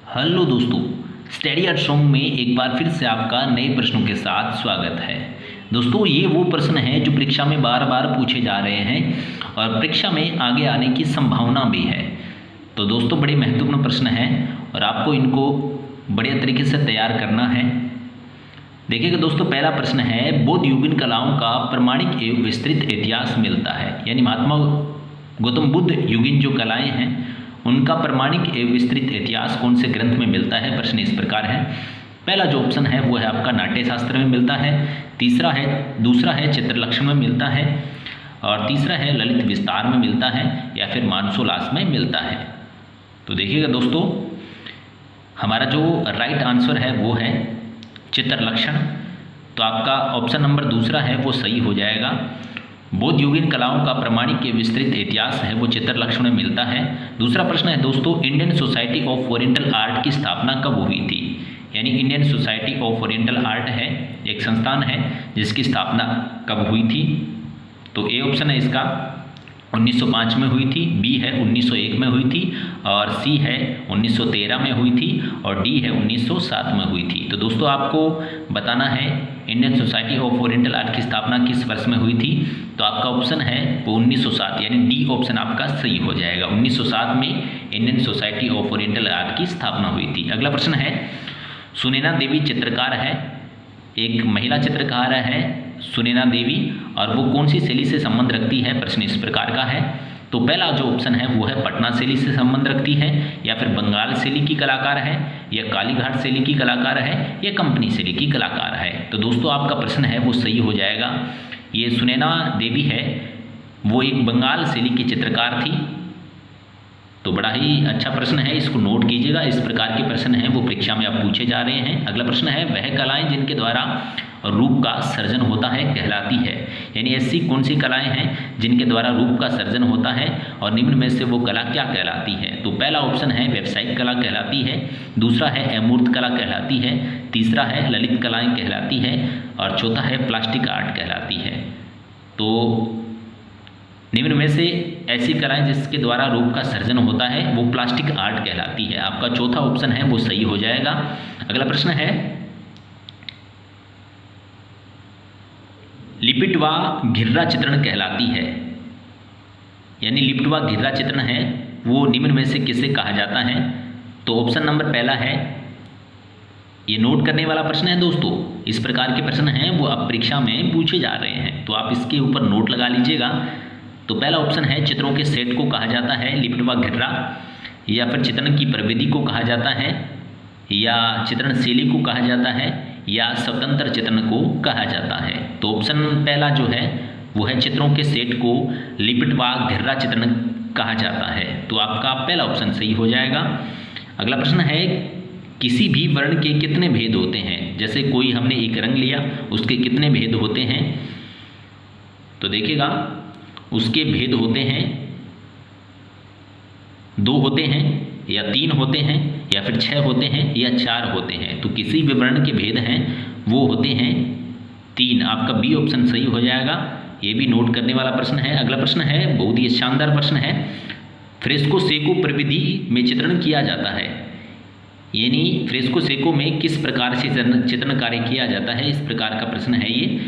Hello दोस्तों, study at home में एक बार फिर से आपका नए प्रश्नों के साथ स्वागत है। दोस्तों, ये वो प्रश्न हैं जो परीक्षा में बार बार पूछे जा रहे हैं और परीक्षा में आगे आने की संभावना भी है। तो दोस्तों, बड़े महत्वपूर्ण प्रश्न हैं और आपको इनको बढ़िया तरीके से तैयार करना है। देखिएगा दोस्तों, पहला प्रश्न है, बौद्ध युगीन कलाओं का प्रमाणिक एवं विस्तृत इतिहास मिलता है। यानी महात्मा गौतम बुद्ध युगीन जो कलाएँ हैं उनका प्रमाणिक एवं विस्तृत इतिहास कौन से ग्रंथ में मिलता है। प्रश्न इस प्रकार है। पहला जो ऑप्शन है वो है आपका नाट्य शास्त्र में मिलता है, दूसरा है चित्रलक्षण में मिलता है और तीसरा है ललित विस्तार में मिलता है या फिर मानसोल्लास में मिलता है। तो देखिएगा दोस्तों, हमारा जो राइट आंसर है वो है चित्रलक्षण। तो आपका ऑप्शन नंबर दूसरा है वो सही हो जाएगा। बौद्ध युगीन कलाओं का प्रमाणिक के विस्तृत इतिहास है वो चित्रलक्षण में मिलता है। दूसरा प्रश्न है दोस्तों, Indian society of oriental art की स्थापना कब हुई थी। यानी Indian society of oriental art है एक संस्थान है जिसकी स्थापना कब हुई थी। तो ए ऑप्शन है इसका 1905 में हुई थी, बी है 1901 में हुई थी और सी है 1913 में हुई थी और डी है 1907 में हुई थी। तो दोस्तों, आपको बताना है Indian society of oriental art की स्थापना किस वर्ष में हुई थी। तो आपका ऑप्शन है वो 1907, यानी डी ऑप्शन आपका सही हो जाएगा। 1907 में Indian society of oriental art की स्थापना हुई थी। अगला प्रश्न है, सुनैना देवी चित्रकार है, एक महिला चित्रकार है सुनैना देवी, और वो कौन सी शैली से संबंध रखती है। प्रश्न इस प्रकार का है। तो पहला जो ऑप्शन है वो है पटना शैली से संबंध रखती है या फिर बंगाल शैली की कलाकार है या कालीघाट शैली की कलाकार है या कंपनी शैली की कलाकार है। तो दोस्तों, आपका प्रश्न है वो सही हो जाएगा। ये सुनैना देवी है वो एक बंगाल शैली की चित्रकार थी। तो बड़ा ही अच्छा प्रश्न है, इसको नोट कीजिएगा। इस प्रकार के प्रश्न हैं वो परीक्षा में अब पूछे जा रहे हैं। अगला प्रश्न है, वह कलाएं जिनके द्वारा रूप का सर्जन होता है कहलाती है। यानी ऐसी कौन सी कलाएं हैं जिनके द्वारा रूप का सर्जन होता है और निम्न में से वो कला क्या कहलाती है। तो पहला ऑप्शन है व्यावसायिक कला कहलाती है, दूसरा है अमूर्त कला कहलाती है, तीसरा है ललित कलाएं कहलाती है और चौथा है प्लास्टिक आर्ट कहलाती है। तो निम्न में से ऐसी कलाएं जिसके द्वारा रूप का सर्जन होता है वो प्लास्टिक आर्ट कहलाती है। आपका चौथा ऑप्शन है वो सही हो जाएगा। अगला प्रश्न है, लिपिट व घिर्रा चित्रण कहलाती है। यानी लिपिट व घिर्रा चित्रण है वो निम्न में से किसे कहा जाता है। तो ऑप्शन नंबर पहला है, ये नोट करने वाला प्रश्न है दोस्तों। इस प्रकार के प्रश्न हैं वो अब परीक्षा में पूछे जा रहे हैं, तो आप इसके ऊपर नोट लगा लीजिएगा। तो पहला ऑप्शन है चित्रों के सेट को कहा जाता है लिपिट व घिर्रा, या फिर चित्रण की प्रविधि को कहा जाता है, या चित्रण शैली को कहा जाता है, या स्वतंत्र चित्रण को कहा जाता है। तो ऑप्शन पहला जो है वो है चित्रों के सेट को लिपिट व घिर्रा चित्रण कहा जाता है। तो आपका पहला ऑप्शन सही हो जाएगा। अगला प्रश्न है, किसी भी वर्ण के कितने भेद होते हैं। जैसे कोई हमने एक रंग लिया, उसके कितने भेद होते हैं। तो देखिएगा, उसके भेद होते हैं 2 होते हैं या 3 होते हैं या फिर 6 होते हैं या 4 होते हैं। तो किसी भी वर्ण के भेद हैं वो होते हैं 3। आपका बी ऑप्शन सही हो जाएगा। ये भी नोट करने वाला प्रश्न है। अगला प्रश्न है, बहुत ही शानदार प्रश्न है, फ्रेस्को सेको प्रविधि में चित्रण किया जाता है। यानी फ्रेस्को सेको में किस प्रकार से चित्रण कार्य किया जाता है, इस प्रकार का प्रश्न है ये।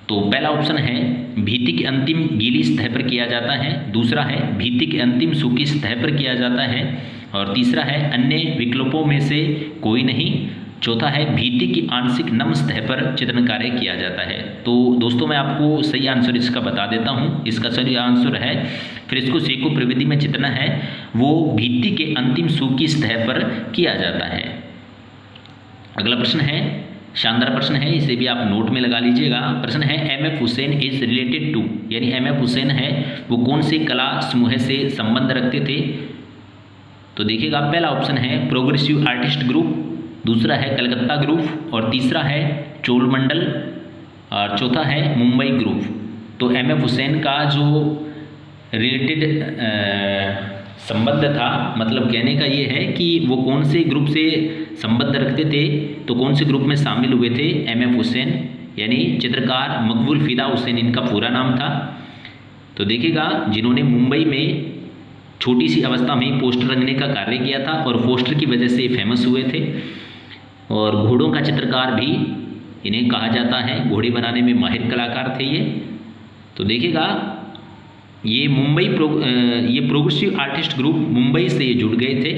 तो पहला ऑप्शन है भित्ति के अंतिम गीली सतह पर किया जाता है, दूसरा है भित्ति के अंतिम सूखी सतह पर किया जाता है और तीसरा है अन्य विकल्पों में से कोई नहीं, चौथा है भित्ति की आंशिक नम सतह पर चित्रण कार्य किया जाता है। तो दोस्तों, मैं आपको सही आंसर इसका बता देता हूँ। इसका सही आंसर है फ्रेस्को सेको प्रविधि में चित्रण है वो भित्ति के अंतिम सूखी सतह पर किया जाता है। अगला प्रश्न है, शानदार प्रश्न है, इसे भी आप नोट में लगा लीजिएगा। प्रश्न है, M F. Husain is related to. यानी एम.एफ. हुसैन है वो कौन से कला समूह से संबंध रखते थे। तो देखिएगा, पहला ऑप्शन है प्रोग्रेसिव आर्टिस्ट ग्रुप, दूसरा है कलकत्ता ग्रुप और तीसरा है चोलमंडल और चौथा है मुंबई ग्रुप। तो एम.एफ. हुसैन का जो रिलेटेड संबंध था, मतलब कहने का ये है कि वो कौन से ग्रुप से संबंध रखते थे। तो कौन से ग्रुप में शामिल हुए थे एम.एफ. हुसैन, यानी चित्रकार मकबूल फिदा हुसैन इनका पूरा नाम था। तो देखिएगा, जिन्होंने मुंबई में छोटी सी अवस्था में पोस्टर रंगने का कार्य किया था और पोस्टर की वजह से फेमस हुए थे। और घोड़ों का चित्रकार भी इन्हें कहा जाता है, घोड़े बनाने में माहिर कलाकार थे ये। तो देखिएगा ये प्रोग्रेसिव आर्टिस्ट ग्रुप मुंबई से जुड़ गए थे,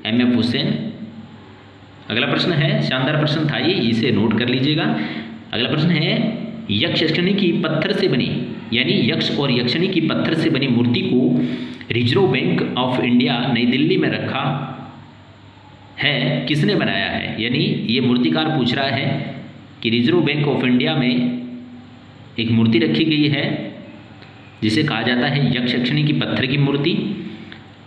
MF हुसैन। अगला प्रश्न है, शानदार प्रश्न था ये, इसे नोट कर लीजिएगा। अगला प्रश्न है, यक्षिणी की पत्थर से बनी, यानी यक्ष और यक्षिणी की पत्थर से बनी मूर्ति को रिजर्व बैंक ऑफ इंडिया नई दिल्ली में रखा है, किसने बनाया है? यानी ये मूर्तिकार पूछ रहा है कि रिजर्व बैंक ऑफ इंडिया में एक मूर्ति रखी गई है जिसे कहा जाता है यक्षिणी की पत्थर की मूर्ति,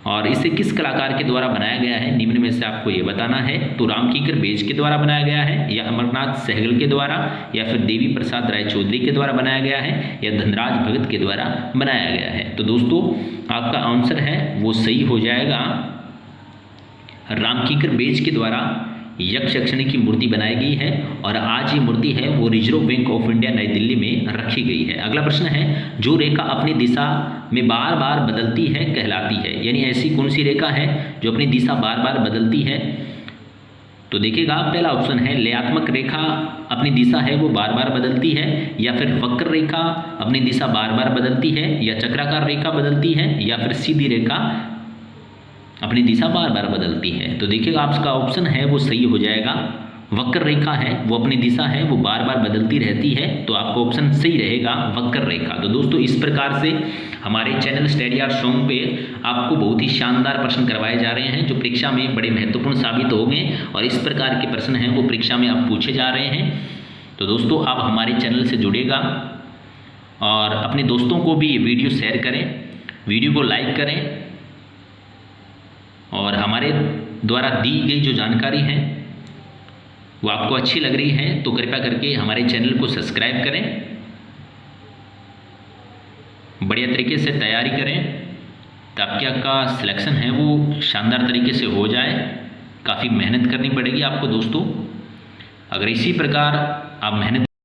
और इसे किस कलाकार के द्वारा बनाया गया है? निम्न में से आपको ये बताना है। तो रामकिंकर बेज के द्वारा बनाया गया है, या अमरनाथ सहगल के द्वारा, या फिर देवी प्रसाद राय चौधरी के द्वारा बनाया गया है, या धनराज भगत के द्वारा बनाया गया है? तो दोस्तों आपका आंसर है वो सही हो जाएगा, रामकिंकर बेज के द्वारा यक्षिणी की मूर्ति बनाई गई है, और आज ये मूर्ति है वो रिजर्व बैंक ऑफ इंडिया नई दिल्ली में रखी गई है। अगला प्रश्न है, जो रेखा अपनी दिशा में बार बार बदलती है कहलाती है, यानी ऐसी कौन सी रेखा है जो अपनी दिशा बार बार बदलती है? तो देखिएगा पहला ऑप्शन है लयात्मक रेखा अपनी दिशा है वो बार बार बदलती है, या फिर वक्र रेखा अपनी दिशा बार बार बदलती है, या चक्राकार रेखा बदलती है, या फिर सीधी रेखा अपनी दिशा बार बार बदलती है। तो देखिएगा आपका ऑप्शन है वो सही हो जाएगा, वक्र रेखा है वो अपनी दिशा है वो बार बार बदलती रहती है, तो आपका ऑप्शन सही रहेगा वक्र रेखा। तो दोस्तों इस प्रकार से हमारे चैनल स्टडी आर्ट सॉन्ग पे आपको बहुत ही शानदार प्रश्न करवाए जा रहे हैं जो परीक्षा में बड़े महत्वपूर्ण साबित होंगे, और इस प्रकार के प्रश्न हैं वो परीक्षा में आप पूछे जा रहे हैं। तो दोस्तों आप हमारे चैनल से जुड़ेगा और अपने दोस्तों को भी ये वीडियो शेयर करें, वीडियो को लाइक करें, और हमारे द्वारा दी गई जो जानकारी है वो आपको अच्छी लग रही है तो कृपया करके हमारे चैनल को सब्सक्राइब करें, बढ़िया तरीके से तैयारी करें ताकि आपका सिलेक्शन है वो शानदार तरीके से हो जाए। काफ़ी मेहनत करनी पड़ेगी आपको दोस्तों, अगर इसी प्रकार आप मेहनत